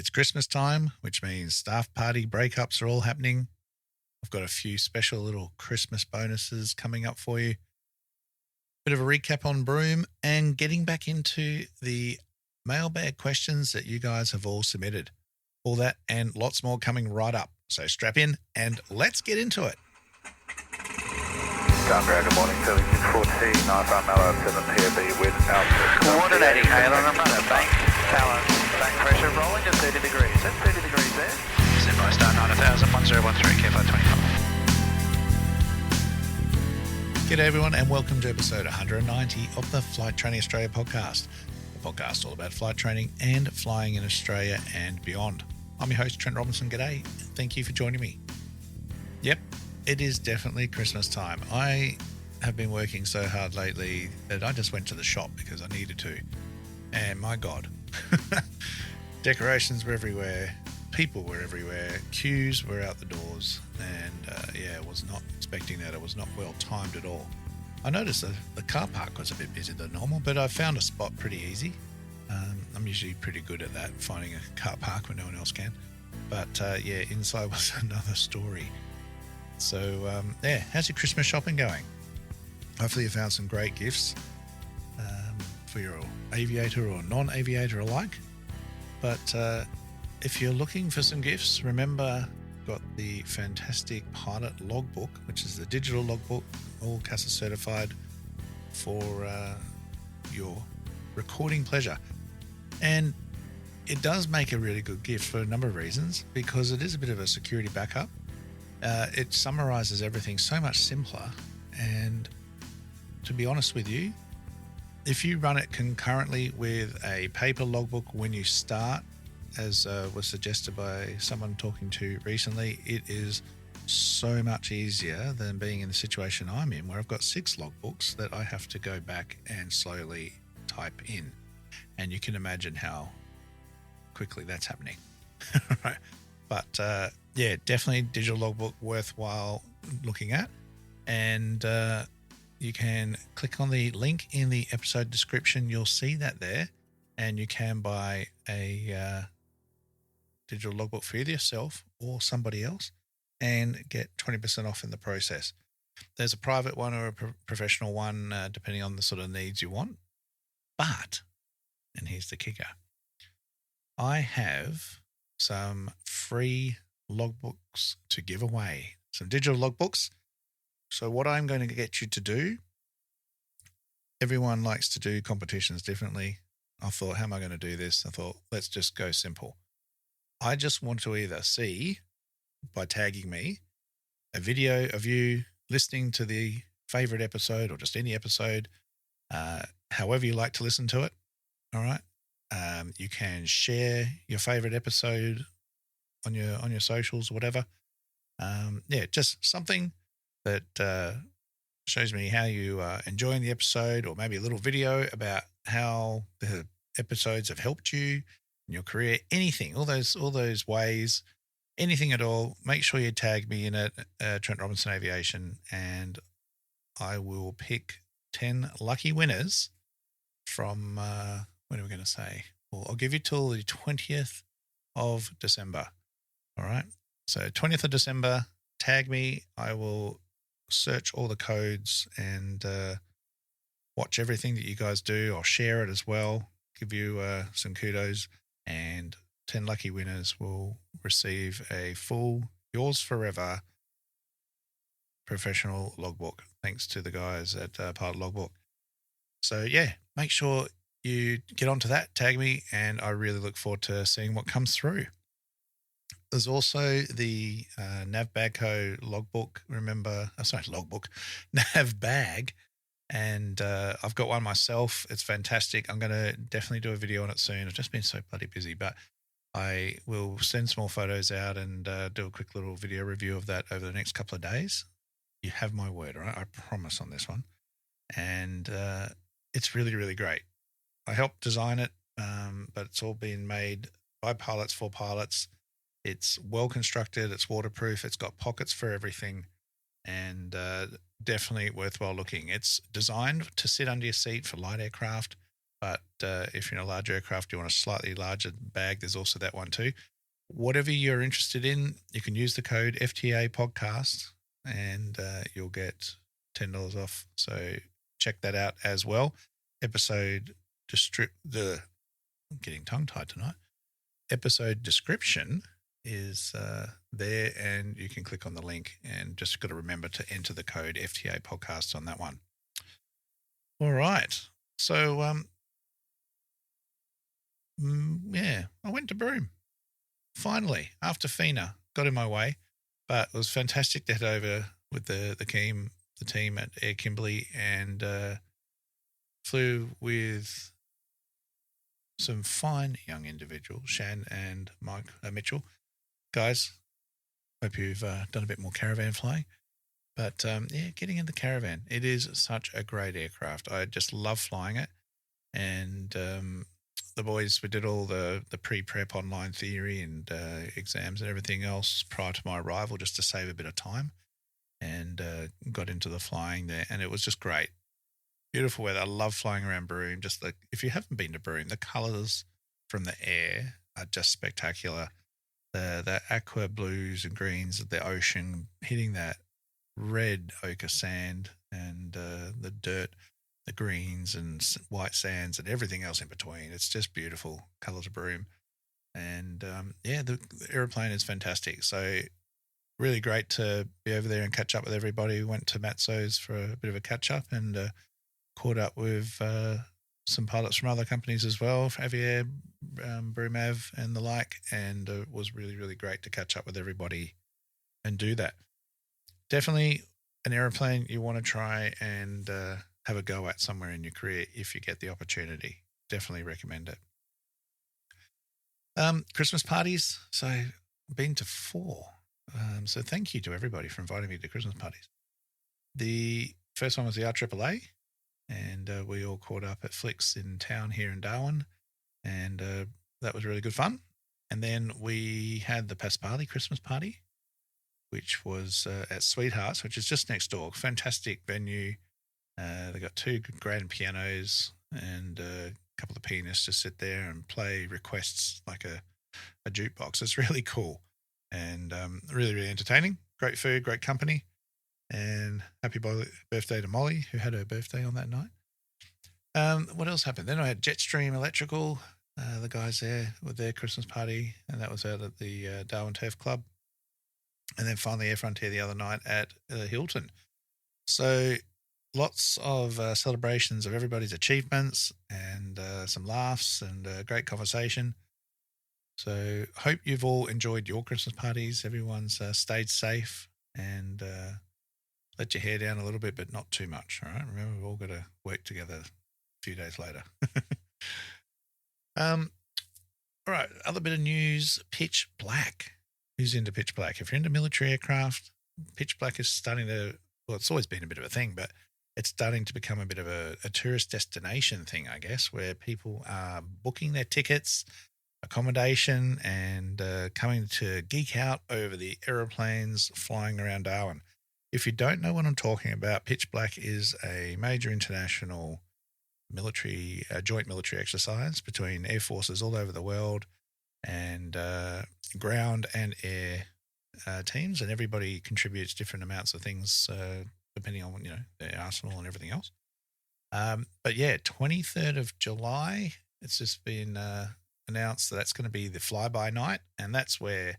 It's Christmas time, which means staff party breakups are all happening. I've got a few special little Christmas bonuses coming up for you. Bit of a recap on Broome and getting back into the mailbag questions that you guys have all submitted. All that and lots more coming right up. So strap in and let's get into it. Gunbearer, good morning, 7614, 95 Mallow, 7 POB with Alpha. Coordinating, Hale on a runner, bank, Talon, bank pressure rolling at 30 degrees. That's 30 degrees there. Send by star 9000, 1013, KFR 25. G'day everyone and welcome to episode 190 of the Flight Training Australia podcast. The podcast all about flight training and flying in Australia and beyond. I'm your host, Trent Robinson. G'day. Thank you for joining me. Yep. It is definitely Christmas time. I have been working so hard lately that I just went to the shop because I needed to. And my God, decorations were everywhere. People were everywhere. Queues were out the doors. And I was not expecting that. It was not well timed at all. I noticed the car park was a bit busier than normal, but I found a spot pretty easy. I'm usually pretty good at that, finding a car park when no one else can. But inside was another story. So, how's your Christmas shopping going? Hopefully you found some great gifts for your aviator or non-aviator alike. But if you're looking for some gifts, remember, got the fantastic pilot logbook, which is the digital logbook, all CASA certified for your recording pleasure. And it does make a really good gift for a number of reasons, because it is a bit of a security backup. It summarizes everything so much simpler. And to be honest with you, if you run it concurrently with a paper logbook when you start, as was suggested by someone talking to recently, it is so much easier than being in the situation I'm in, where I've got 6 logbooks that I have to go back and slowly type in. And you can imagine how quickly that's happening. Right. But definitely digital logbook worthwhile looking at. And you can click on the link in the episode description. You'll see that there. And you can buy a digital logbook for either yourself or somebody else and get 20% off in the process. There's a private one or a professional one, depending on the sort of needs you want. But, and here's the kicker, I have some free logbooks to give away, some digital logbooks. So what I'm going to get you to do, everyone likes to do competitions differently. I thought, how am I going to do this? I thought, let's just go simple. I just want to either see, by tagging me, a video of you listening to the favorite episode or just any episode, however you like to listen to it. All right. You can share your favorite episode on your socials or whatever. Just something that shows me how you are enjoying the episode, or maybe a little video about how the episodes have helped you in your career. Anything, all those ways, anything at all. Make sure you tag me in it, Trent Robinson Aviation, and I will pick 10 lucky winners from when are we going to say? Well, I'll give you till the 20th of December. All right. So 20th of December, tag me. I will search all the codes and watch everything that you guys do. I'll share it as well, give you some kudos, and 10 lucky winners will receive a full Yours Forever professional logbook, thanks to the guys at Pilot Logbook. So make sure you get onto that, tag me, and I really look forward to seeing what comes through. There's also the Nav Bag logbook. Logbook, Nav Bag. And I've got one myself. It's fantastic. I'm going to definitely do a video on it soon. I've just been so bloody busy, but I will send some more photos out and do a quick little video review of that over the next couple of days. You have my word, right? I promise on this one. And it's really, really great. I helped design it, but it's all been made by pilots for pilots. It's well constructed. It's waterproof. It's got pockets for everything, and definitely worthwhile looking. It's designed to sit under your seat for light aircraft. But if you're in a large aircraft, you want a slightly larger bag, there's also that one too. Whatever you're interested in, you can use the code FTAPODCAST and you'll get $10 off. So check that out as well. I'm getting tongue-tied tonight. Episode description is there, and you can click on the link, and just got to remember to enter the code FTA podcast on that one. All right. So, I went to Broome. Finally, after FINA, got in my way, but it was fantastic to head over with the team at Air Kimberley, and flew with some fine young individuals, Shan and Mike Mitchell. Guys, hope you've done a bit more caravan flying. But getting in the caravan, it is such a great aircraft. I just love flying it. And the boys, we did all the pre-prep online theory and exams and everything else prior to my arrival, just to save a bit of time, and got into the flying there. And it was just great. Beautiful weather. I love flying around Broome. Just like, if you haven't been to Broome, the colours from the air are just spectacular. The aqua blues and greens of the ocean hitting that red ochre sand, and the dirt, the greens and white sands and everything else in between. It's just beautiful colours of Broome. And the aeroplane is fantastic. So really great to be over there and catch up with everybody. We went to Matzo's for a bit of a catch up, and caught up with some pilots from other companies as well, Aviair, Broome Av and the like, and it was really, really great to catch up with everybody and do that. Definitely an aeroplane you want to try and have a go at somewhere in your career if you get the opportunity. Definitely recommend it. Christmas parties. So I've been to 4. So thank you to everybody for inviting me to Christmas parties. The first one was the RAAA. And we all caught up at Flicks in town here in Darwin, and that was really good fun. And then we had the Paspali Christmas party, which was at Sweethearts, which is just next door. Fantastic venue. They got 2 grand pianos and a couple of pianists to sit there and play requests like a jukebox. It's really cool and really, really entertaining. Great food, great company. And happy birthday to Molly, who had her birthday on that night. What else happened? Then I had Jetstream Electrical, the guys there with their Christmas party, and that was out at the Darwin Turf Club. And then finally Air Frontier the other night at Hilton. So lots of celebrations of everybody's achievements, and some laughs and great conversation. So hope you've all enjoyed your Christmas parties. Everyone's stayed safe and let your hair down a little bit, but not too much. All right. Remember, we've all got to work together a few days later. All right. Other bit of news, pitch black. Who's into pitch black? If you're into military aircraft, pitch black is starting to, well, it's always been a bit of a thing, but it's starting to become a bit of a tourist destination thing, I guess, where people are booking their tickets, accommodation, and coming to geek out over the aeroplanes flying around Darwin. If you don't know what I'm talking about, Pitch Black is a major international military, joint military exercise between air forces all over the world, and ground and air teams, and everybody contributes different amounts of things depending on their arsenal and everything else. But yeah, 23rd of July, it's just been announced that that's going to be the flyby night, and that's where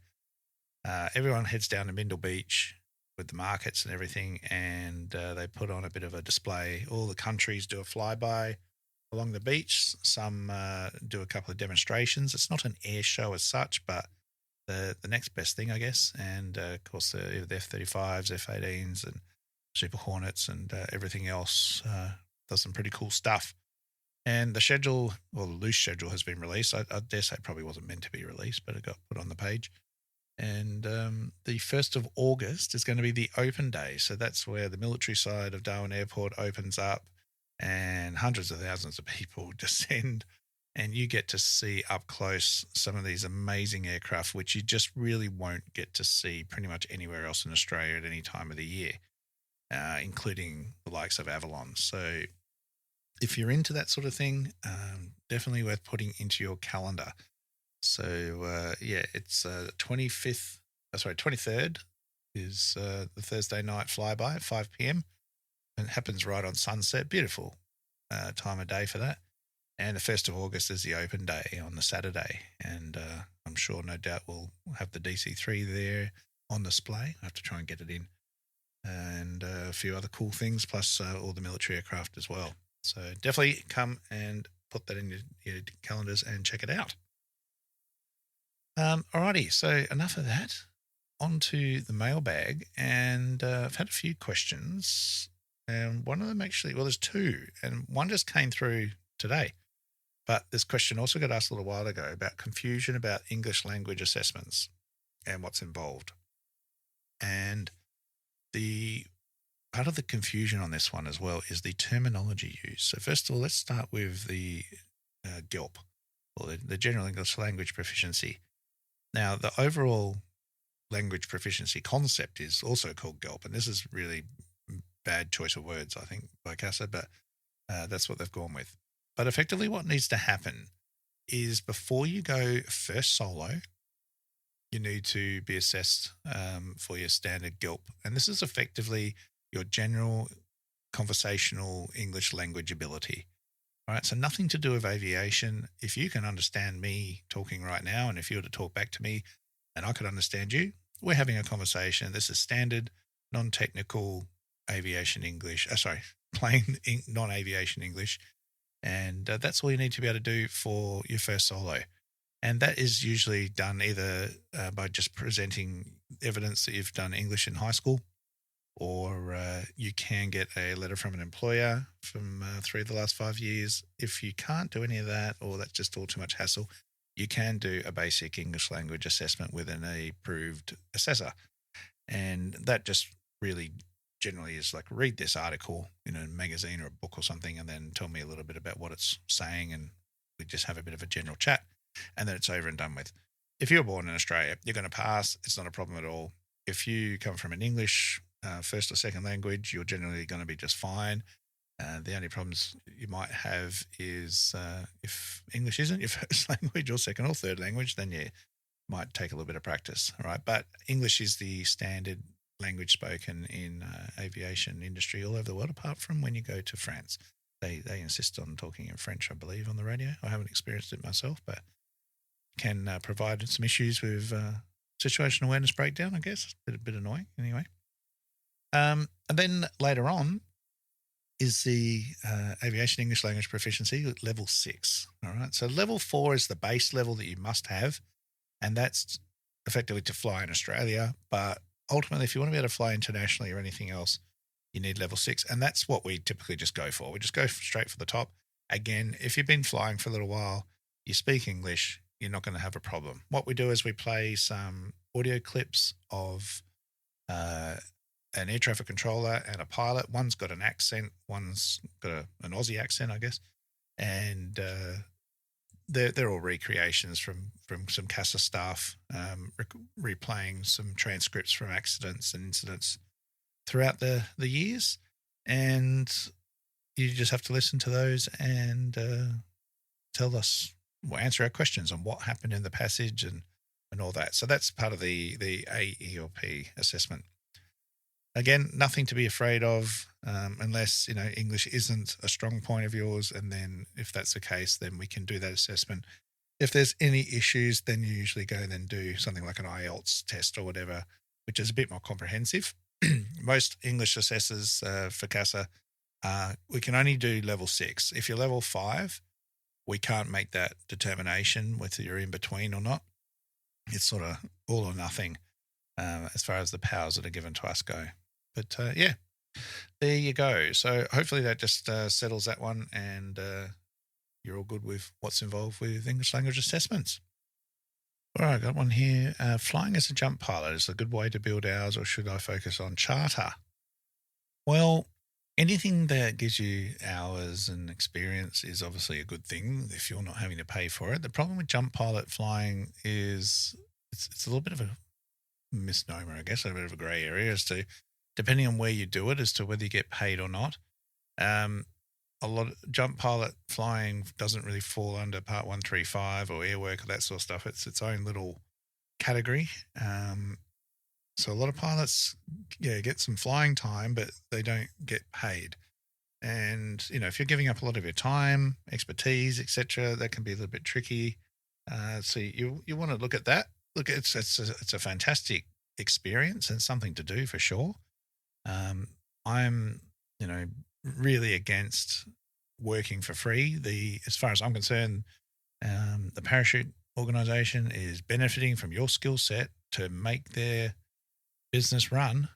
everyone heads down to Mindle Beach with the markets and everything, and they put on a bit of a display. All the countries do a flyby along the beach. Some do a couple of demonstrations. It's not an air show as such, but the next best thing, I guess. And of course, the F-35s, F-18s, and Super Hornets, and everything else does some pretty cool stuff. And the schedule, well, the loose schedule has been released. I dare say it probably wasn't meant to be released, but it got put on the page. And the 1st of August is going to be the open day. So that's where the military side of Darwin Airport opens up, and hundreds of thousands of people descend, and you get to see up close some of these amazing aircraft, which you just really won't get to see pretty much anywhere else in Australia at any time of the year, including the likes of Avalon. So if you're into that sort of thing, definitely worth putting into your calendar. So, it's 23rd is the Thursday night flyby at 5 p.m. And it happens right on sunset. Beautiful time of day for that. And the 1st of August is the open day on the Saturday. And I'm sure, no doubt, we'll have the DC-3 there on display. I have to try and get it in. And a few other cool things, plus all the military aircraft as well. So definitely come and put that in your calendars and check it out. Alrighty, so enough of that. On to the mailbag. And I've had a few questions. And one of them actually, well, there's two. And one just came through today. But this question also got asked a little while ago about confusion about English language assessments and what's involved. And the part of the confusion on this one as well is the terminology used. So first of all, let's start with the GELP, or the General English Language Proficiency. Now, the overall language proficiency concept is also called GELP, and this is really bad choice of words, I think, by CASA, but that's what they've gone with. But effectively what needs to happen is before you go first solo, you need to be assessed for your standard GELP. And this is effectively your general conversational English language ability. All right, so nothing to do with aviation. If you can understand me talking right now, and if you were to talk back to me and I could understand you, we're having a conversation. This is standard, non-technical aviation English. Plain non-aviation English. And that's all you need to be able to do for your first solo. And that is usually done either by just presenting evidence that you've done English in high school, or you can get a letter from an employer from 3 of the last 5 years. If you can't do any of that, or that's just all too much hassle, you can do a basic English language assessment with an approved assessor. And that just really generally is like, read this article in a magazine or a book or something, and then tell me a little bit about what it's saying, and we just have a bit of a general chat, and then it's over and done with. If you're born in Australia, you're going to pass. It's not a problem at all. If you come from an English first or second language, you're generally going to be just fine. The only problems you might have is if English isn't your first language or second or third language, then you might take a little bit of practice, all right? But English is the standard language spoken in aviation industry all over the world, apart from when you go to France. They insist on talking in French, I believe, on the radio. I haven't experienced it myself, but can provide some issues with situational awareness breakdown, I guess. A bit annoying anyway. And then later on is the aviation English language proficiency, level 6. All right. So level 4 is the base level that you must have, and that's effectively to fly in Australia. But ultimately, if you want to be able to fly internationally or anything else, you need level 6. And that's what we typically just go for. We just go straight for the top. Again, if you've been flying for a little while, you speak English, you're not going to have a problem. What we do is we play some audio clips of an air traffic controller and a pilot. One's got an accent, one's got an Aussie accent, I guess. And they're all recreations from some CASA staff, replaying some transcripts from accidents and incidents throughout the years. And you just have to listen to those and tell us, answer our questions on what happened in the passage and all that. So that's part of the AELP assessment. Again, nothing to be afraid of unless, English isn't a strong point of yours. And then if that's the case, then we can do that assessment. If there's any issues, then you usually go and then do something like an IELTS test or whatever, which is a bit more comprehensive. Most English assessors for CASA, we can only do level 6. If you're level 5, we can't make that determination whether you're in between or not. It's sort of all or nothing as far as the powers that are given to us go. But there you go. So hopefully that just settles that one, and you're all good with what's involved with English language assessments. All right, I got one here. Flying as a jump pilot is a good way to build hours, or should I focus on charter? Well, anything that gives you hours and experience is obviously a good thing if you're not having to pay for it. The problem with jump pilot flying is it's a little bit of a misnomer, I guess, a bit of a grey area as to, depending on where you do it, as to whether you get paid or not. a lot of jump pilot flying doesn't really fall under Part 135 or airwork or that sort of stuff. It's its own little category. So a lot of pilots, get some flying time, but they don't get paid. And, if you're giving up a lot of your time, expertise, etc., that can be a little bit tricky. So you want to look at that. Look, it's a fantastic experience and something to do for sure. I'm, really against working for free. As far as I'm concerned, the parachute organization is benefiting from your skill set to make their business run.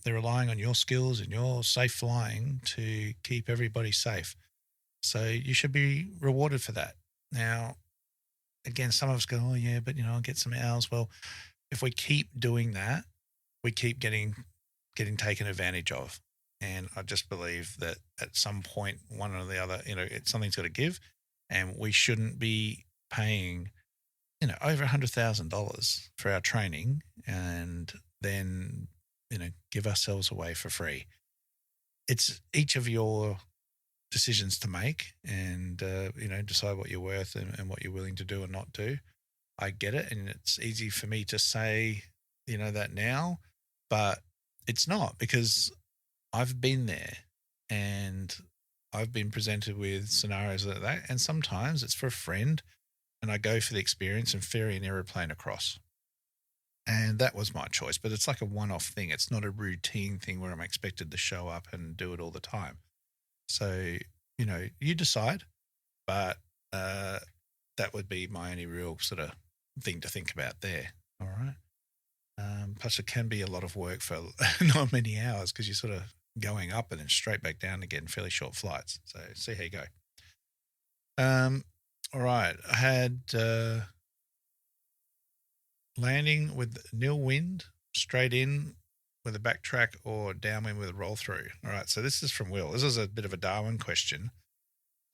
They're relying on your skills and your safe flying to keep everybody safe. So you should be rewarded for that. Now, again, some of us go, oh yeah, but I'll get some hours. Well, if we keep doing that, we keep getting taken advantage of. And I just believe that at some point, one or the other, something's got to give, and we shouldn't be paying, over $100,000 for our training and then, give ourselves away for free. It's each of your decisions to make and, decide what you're worth and what you're willing to do and not do. I get it. And it's easy for me to say, that now, but it's not, because I've been there and I've been presented with scenarios like that. And sometimes it's for a friend and I go for the experience and ferry an aeroplane across. And that was my choice, but it's like a one-off thing. It's not a routine thing where I'm expected to show up and do it all the time. So, you decide, but that would be my only real sort of thing to think about there. All right. Plus it can be a lot of work for not many hours because you're sort of going up and then straight back down again, fairly short flights. So see how you go. All right. I had landing with nil wind, straight in with a backtrack, or downwind with a roll through. All right. So this is from Will. This is a bit of a Darwin question.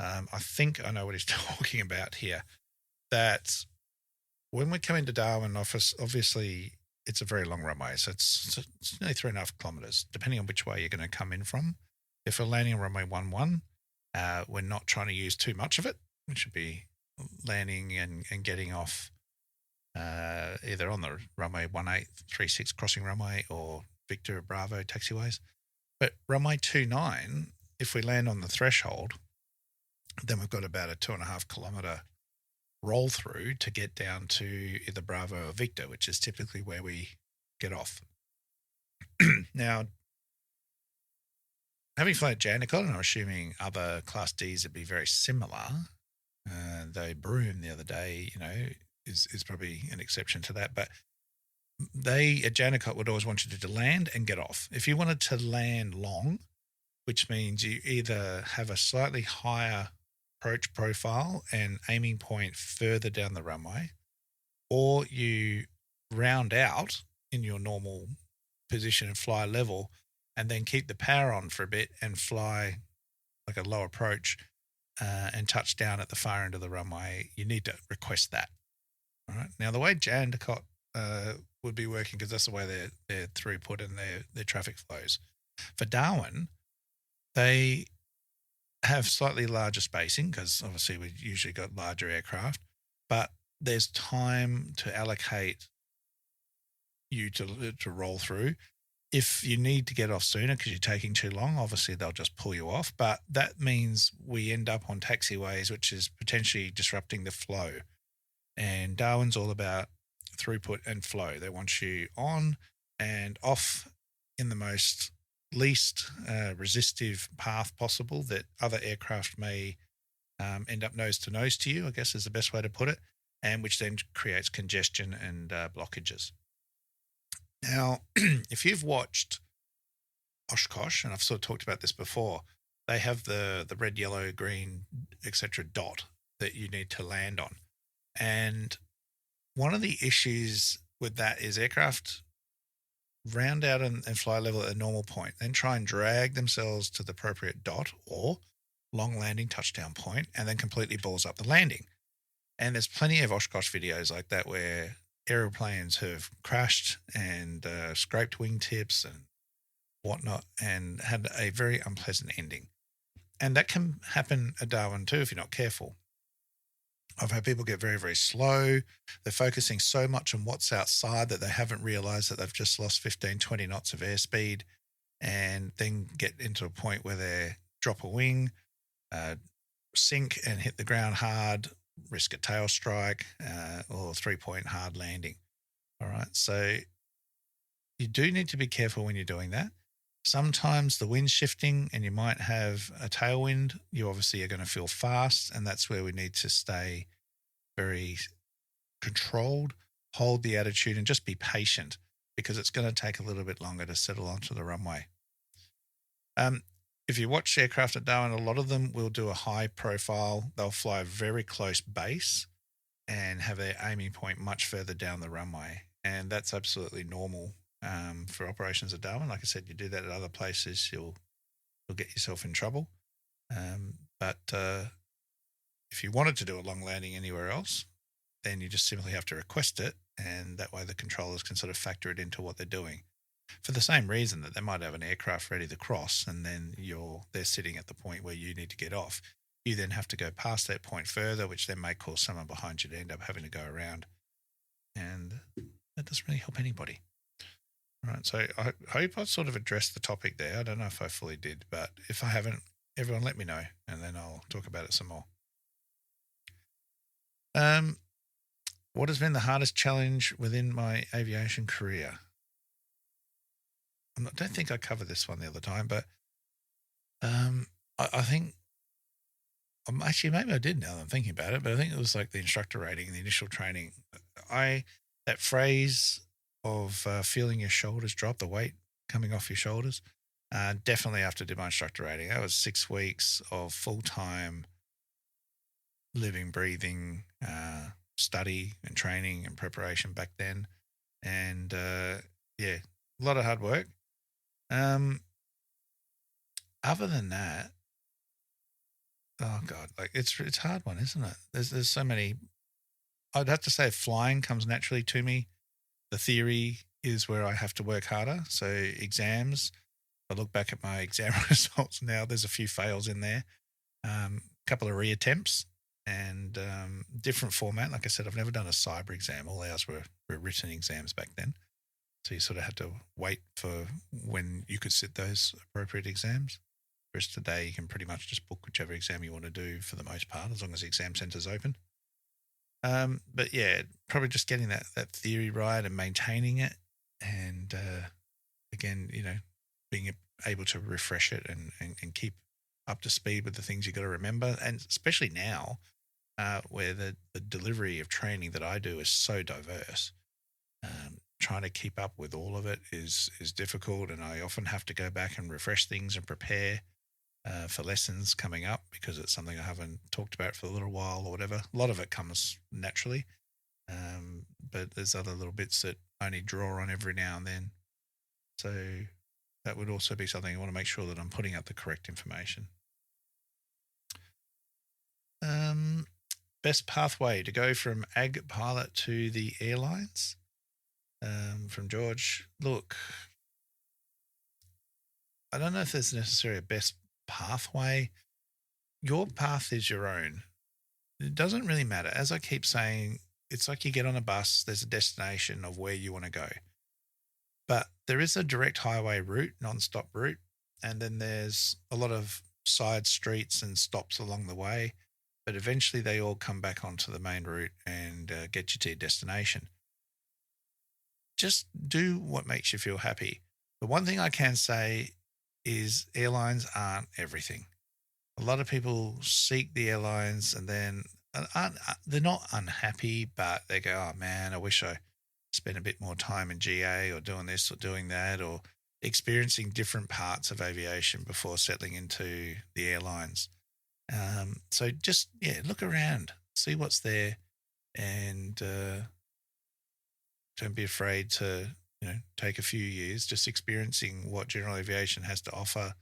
I think I know what he's talking about here. That when we come into Darwin office, obviously it's a very long runway. So it's nearly 3.5 kilometers, depending on which way you're going to come in from. If we're landing on runway 11, we're not trying to use too much of it. We should be landing and getting off either on the runway 1836 crossing runway or Victor Bravo taxiways. But runway 29, if we land on the threshold, then we've got about a 2.5 kilometer roll through to get down to either Bravo or Victor, which is typically where we get off. Now, having flown at Jandakot, and I'm assuming other Class Ds would be very similar, though Broome the other day, is probably an exception to that. But they at Jandakot would always want you to land and get off. If you wanted to land long, which means you either have a slightly higher approach profile and aiming point further down the runway, or you round out in your normal position and fly level and then keep the power on for a bit and fly like a low approach and touch down at the far end of the runway, you need to request that. All right. Now, the way Jandakot would be working, because that's the way their throughput and their traffic flows. For Darwin, they have slightly larger spacing because obviously we've usually got larger aircraft, but there's time to allocate you to roll through. If you need to get off sooner because you're taking too long, obviously they'll just pull you off. But that means we end up on taxiways, which is potentially disrupting the flow. And Darwin's all about throughput and flow. They want you on and off in the most least resistive path possible that other aircraft may end up nose to nose to you, I guess is the best way to put it, and which then creates congestion and blockages. Now, if you've watched Oshkosh, and I've sort of talked about this before, they have the red, yellow, green, etc. dot that you need to land on. And one of the issues with that is aircraft round out and fly level at a normal point, then try and drag themselves to the appropriate dot or long landing touchdown point, and then completely balls up the landing. And there's plenty of Oshkosh videos like that where aeroplanes have crashed and scraped wingtips and whatnot and had a very unpleasant ending. And that can happen at Darwin too if you're not careful. I've had people get very, very slow. They're focusing so much on what's outside that they haven't realized that they've just lost 15, 20 knots of airspeed, and then get into a point where they drop a wing, sink and hit the ground hard, risk a tail strike or 3-point hard landing. All right. So you do need to be careful when you're doing that. Sometimes the wind's shifting and you might have a tailwind. You obviously are going to feel fast, and that's where we need to stay very controlled, hold the attitude, and just be patient, because it's going to take a little bit longer to settle onto the runway. If you watch aircraft at Darwin, a lot of them will do a high profile. They'll fly a very close base and have their aiming point much further down the runway. And that's absolutely normal for operations at Darwin. Like I said, you do that at other places, you'll get yourself in trouble. But if you wanted to do a long landing anywhere else, then you just simply have to request it, and that way the controllers can sort of factor it into what they're doing. For the same reason that they might have an aircraft ready to cross, and then they're sitting at the point where you need to get off. You then have to go past that point further, which then may cause someone behind you to end up having to go around. And that doesn't really help anybody. All right, so I hope I sort of addressed the topic there. I don't know if I fully did, but if I haven't, everyone let me know, and then I'll talk about it some more. What has been the hardest challenge within my aviation career? I don't think I covered this one the other time, but I think actually maybe I did now that I'm thinking about it, but I think it was like the instructor rating, the initial training. That phrase of feeling your shoulders drop, the weight coming off your shoulders, definitely after I did my instructor rating. That was 6 weeks of full-time living, breathing, study and training and preparation back then. And yeah, a lot of hard work. Other than that, oh God, like it's a hard one, isn't it? There's so many. I'd have to say flying comes naturally to me. The theory is where I have to work harder. So exams, I look back at my exam results now, there's a few fails in there, a couple of reattempts, and different format. Like I said, I've never done a cyber exam. All ours were written exams back then. So you sort of had to wait for when you could sit those appropriate exams. Whereas today you can pretty much just book whichever exam you want to do for the most part, as long as the exam centre's open. But yeah, probably just getting that theory right and maintaining it. And again, being able to refresh it and keep up to speed with the things you got to remember. And especially now, where the delivery of training that I do is so diverse. Trying to keep up with all of it is difficult, and I often have to go back and refresh things and prepare for lessons coming up, because it's something I haven't talked about for a little while or whatever. A lot of it comes naturally, but there's other little bits that I only draw on every now and then. So that would also be something I want to make sure that I'm putting out the correct information. Best pathway to go from ag pilot to the airlines? From George. Look, I don't know if there's necessarily a best pathway. Your path is your own. It doesn't really matter. As I keep saying, it's like you get on a bus, there's a destination of where you want to go. But there is a direct highway route, non-stop route, and then there's a lot of side streets and stops along the way. But eventually they all come back onto the main route and get you to your destination. Just do what makes you feel happy. The one thing I can say is airlines aren't everything. A lot of people seek the airlines and then they're not unhappy, but they go, oh man, I wish I spent a bit more time in GA or doing this or doing that, or experiencing different parts of aviation before settling into the airlines. So just, look around, see what's there, and don't be afraid to, take a few years just experiencing what general aviation has to offer,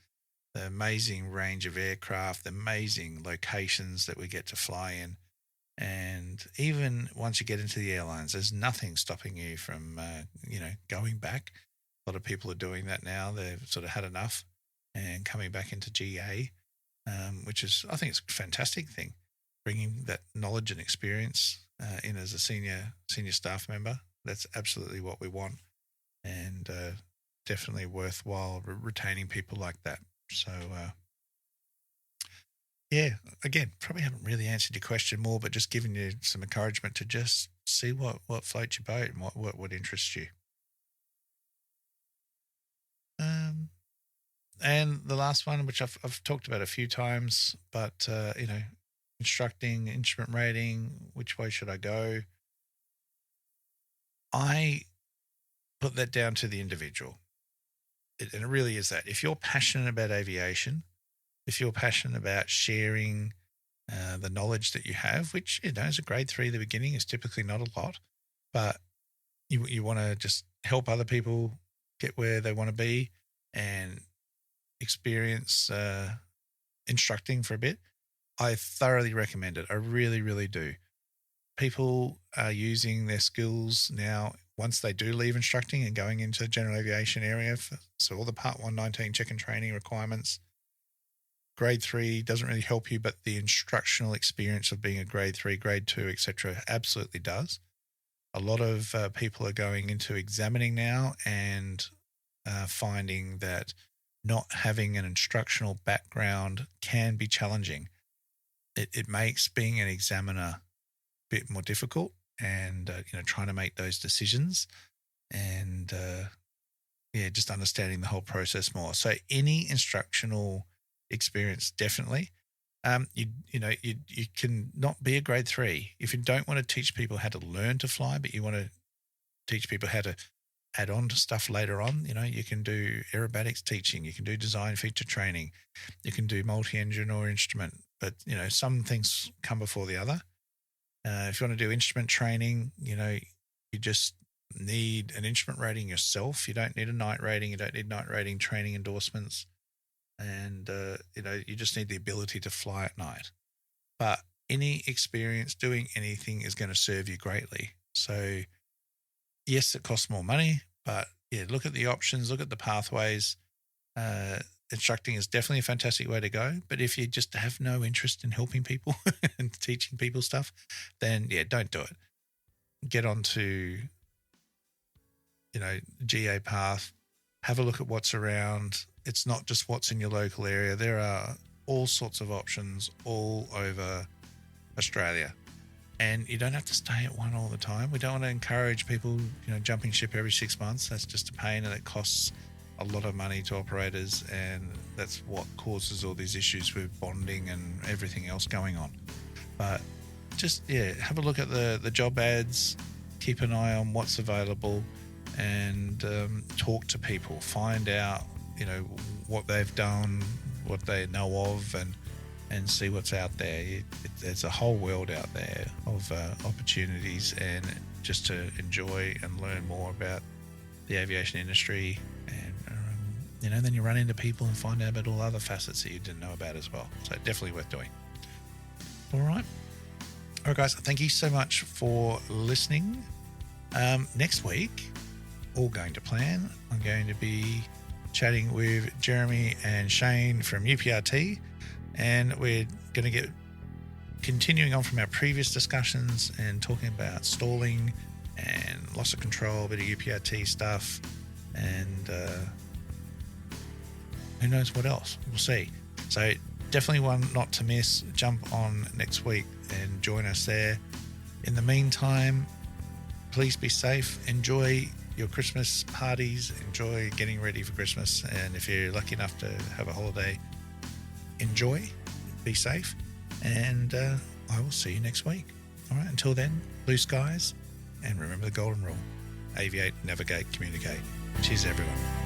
the amazing range of aircraft, the amazing locations that we get to fly in. And even once you get into the airlines, there's nothing stopping you from, going back. A lot of people are doing that now. They've sort of had enough and coming back into GA. which is, I think it's a fantastic thing, bringing that knowledge and experience in as a senior staff member. That's absolutely what we want, and definitely worthwhile retaining people like that. So, yeah, again, probably haven't really answered your question more, but just giving you some encouragement to just see what floats your boat and what would interest you. And the last one, which I've talked about a few times, but, instructing, instrument rating, which way should I go? I put that down to the individual. And it really is that. If you're passionate about aviation, if you're passionate about sharing the knowledge that you have, which, as a grade 3 at the beginning is typically not a lot, but you want to just help other people get where they want to be and experience instructing for a bit, I thoroughly recommend it. I really, really do. People are using their skills now once they do leave instructing and going into the general aviation area. So all the Part 119 check and training requirements. Grade 3 doesn't really help you, but the instructional experience of being a grade 3, grade 2, etc. absolutely does. A lot of people are going into examining now and finding that not having an instructional background can be challenging. It makes being an examiner a bit more difficult, and trying to make those decisions, and just understanding the whole process more. So any instructional experience, definitely. You can not be a grade 3 if you don't want to teach people how to learn to fly, but you want to teach people how to add on to stuff later on. You can do aerobatics teaching, you can do design feature training, you can do multi-engine or instrument, but some things come before the other. If you want to do instrument training, you just need an instrument rating yourself. You don't need a night rating. You don't need night rating training endorsements. And, you just need the ability to fly at night. But any experience doing anything is going to serve you greatly. So, yes, it costs more money, but look at the options, look at the pathways. Instructing is definitely a fantastic way to go. But if you just have no interest in helping people and teaching people stuff, then don't do it. Get onto, GA path, have a look at what's around. It's not just what's in your local area. There are all sorts of options all over Australia. And you don't have to stay at one all the time. We don't want to encourage people, jumping ship every 6 months. That's just a pain, and it costs a lot of money to operators, and that's what causes all these issues with bonding and everything else going on. But just, have a look at the job ads, keep an eye on what's available, and talk to people, find out, what they've done, what they know of, and see what's out there. There's a whole world out there of opportunities, and just to enjoy and learn more about the aviation industry. And then you run into people and find out about all other facets that you didn't know about as well. So definitely worth doing. All right, guys, thank you so much for listening. Next week, all going to plan, I'm going to be chatting with Jeremy and Shane from UPRT, and we're going to get continuing on from our previous discussions and talking about stalling and loss of control, a bit of UPRT stuff, and who knows what else. We'll see. So definitely one not to miss. Jump on next week and join us there. In the meantime, please be safe. Enjoy your Christmas parties. Enjoy getting ready for Christmas. And if you're lucky enough to have a holiday, enjoy. Be safe. And I will see you next week. All right. Until then, blue skies. And remember the golden rule. Aviate, navigate, communicate. Cheers, everyone.